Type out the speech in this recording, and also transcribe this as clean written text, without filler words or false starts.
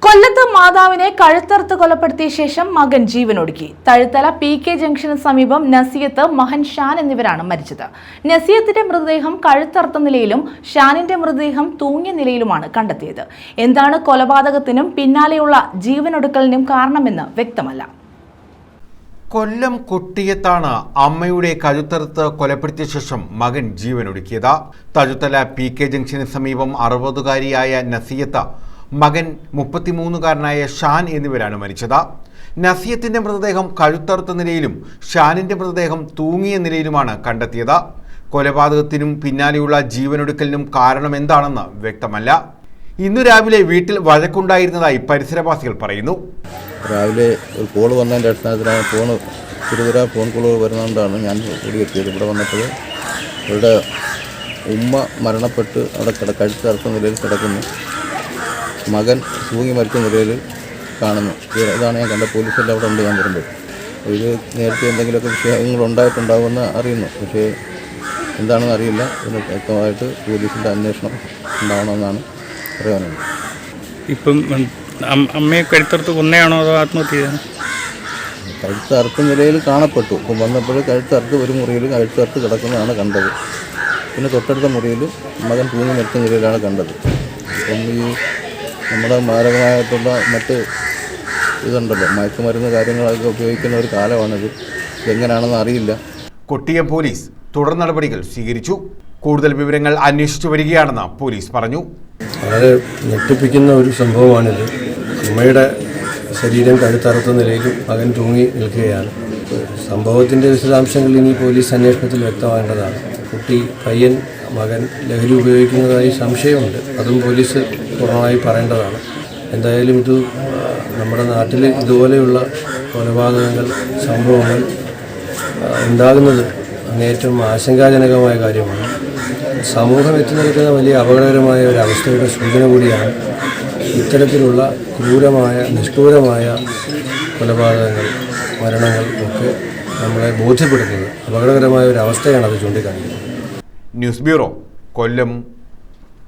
കൊല്ലത്ത് മാതാവിനെ കഴുത്തറുത്ത് കൊലപ്പെടുത്തിയ ശേഷം മകൻ ജീവനൊടുക്കി. തഴുത്തല PK ജംഗ്ഷന് സമീപം നസിയത്ത്, മഹൻ ഷാൻ എന്നിവരാണ് മരിച്ചത്. നസിയത്തിന്റെ മൃതദേഹം കഴുത്തറുത്ത നിലയിലും ഷാനിന്റെ മൃതദേഹം തൂങ്ങിയ നിലയിലുമാണ് കണ്ടെത്തിയത്. എന്താണ് കൊലപാതകത്തിനും പിന്നാലെയുള്ള ജീവനൊടുക്കലിനും കാരണമെന്ന് വ്യക്തമല്ല. കൊല്ലം കൊട്ടിയത്താണ് അമ്മയുടെ കഴുത്തറുത്ത് കൊലപ്പെടുത്തിയ ശേഷം മകൻ ജീവനൊടുക്കിയത്. തഴുത്തല PK ജംഗ്ഷന് സമീപം 60-കാരിയായ നസിയത്ത്, മകൻ 33-കാരനായ ഷാൻ എന്നിവരാണ് മരിച്ചത്. നസിയത്തിന്റെ മൃതദേഹം കഴുത്തറുത്ത നിലയിലും ഷാനിന്റെ മൃതദേഹം തൂങ്ങിയ നിലയിലുമാണ് കണ്ടെത്തിയത്. കൊലപാതകത്തിനും പിന്നാലെയുള്ള ജീവനൊടുക്കലിനും കാരണം എന്താണെന്ന് വ്യക്തമല്ല. ഇന്നു രാവിലെ വീട്ടിൽ വഴക്കുണ്ടായിരുന്നതായി പരിസരവാസികൾ പറയുന്നു. രാവിലെ ഒരു കോൾ വന്നതിൻ്റെ അടിസ്ഥാനത്തിലാണ് ഫോൺ കോളുകൾ വരുന്നതുകൊണ്ടാണ് ഞാൻ ഓടിയെത്തിയത്. ഇവിടെ വന്നപ്പോൾ ഇവിടെ ഉമ്മ മരണപ്പെട്ട് അവിടെ കഴുത്തറുത്ത നിലയിൽ കിടക്കുന്നു, മകൻ തൂങ്ങി മരിച്ച നിലയിൽ കാണുന്നു. ഇതാണ് ഞാൻ കണ്ട. പോലീസെല്ലാം അവിടെ ഉണ്ട്. ഞാൻ വരുമ്പോൾ ഇത് നേരത്തെ എന്തെങ്കിലുമൊക്കെ വിഷയങ്ങൾ ഉണ്ടായിട്ടുണ്ടാകുമെന്ന് അറിയുന്നു, പക്ഷേ എന്താണെന്ന് അറിയില്ല. ഇതിന് വ്യക്തമായിട്ട് പോലീസിൻ്റെ അന്വേഷണം ഉണ്ടാവണമെന്നാണ് പറയാനുള്ളത്. ഇപ്പം അമ്മയെ കഴുത്തറുത്ത് കൊന്നയാണോ അതോ ആത്മഹത്യ? കഴുത്തറുത്ത നിലയിൽ കാണപ്പെട്ടു. ഇപ്പം വന്നപ്പോൾ കഴുത്തറുത്ത് ഒരു മുറിയിൽ കഴുത്തറുത്ത് കിടക്കുന്നതാണ് കണ്ടത്. പിന്നെ തൊട്ടടുത്ത മുറിയിൽ മകൻ തൂങ്ങി മരിച്ച നിലയിലാണ് കണ്ടത്. അപ്പം ഈ നമ്മുടെ മാരകമായിട്ടുള്ള മറ്റ് ഇതുണ്ടല്ലോ, മയക്കുമരുന്ന് കാര്യങ്ങളൊക്കെ ഉപയോഗിക്കുന്ന ഒരു കാലമാണിത്. ഇതെങ്ങനെയാണെന്ന് അറിയില്ല. കൊട്ടിയം പോലീസ് തുടർ നടപടികൾ സ്വീകരിച്ചു. കൂടുതൽ വിവരങ്ങൾ അന്വേഷിച്ചു വരികയാണെന്ന് പോലീസ് പറഞ്ഞു. വളരെ ഞെട്ടിപ്പിക്കുന്ന ഒരു സംഭവമാണിത്. അമ്മയുടെ ശരീരം കഴുത്തറുത്ത നിലയിലും മകൻ തൂങ്ങി നിൽക്കുകയാണ്. സംഭവത്തിൻ്റെ വിശദാംശങ്ങൾ ഇനി പോലീസ് അന്വേഷണത്തിൽ വ്യക്തമാകേണ്ടതാണ്. പയ്യൻ മകൻ ലഹരി ഉപയോഗിക്കുന്നതായി സംശയമുണ്ട്. അതും പോലീസ് പൂർണ്ണമായി പറയേണ്ടതാണ്. എന്തായാലും ഇത് നമ്മുടെ നാട്ടിൽ ഇതുപോലെയുള്ള കൊലപാതകങ്ങൾ, സംഭവങ്ങൾ ഉണ്ടാകുന്നത് അങ്ങേയറ്റം ആശങ്കാജനകമായ കാര്യമാണ്. സമൂഹം എത്തി നിൽക്കുന്ന വലിയ അപകടകരമായ ഒരു അവസ്ഥയുടെ സൂചന കൂടിയാണ് ഇത്തരത്തിലുള്ള ക്രൂരമായ, നിഷ്ഠൂരമായ കൊലപാതകങ്ങൾ, മരണങ്ങൾ ഒക്കെ നമ്മളെ ബോധ്യപ്പെടുത്തുന്നത്. അപകടകരമായ ഒരു അവസ്ഥയാണ് അത് ചൂണ്ടിക്കാണിക്കുന്നത്. ന്യൂസ് ബ്യൂറോ, കൊല്ലം.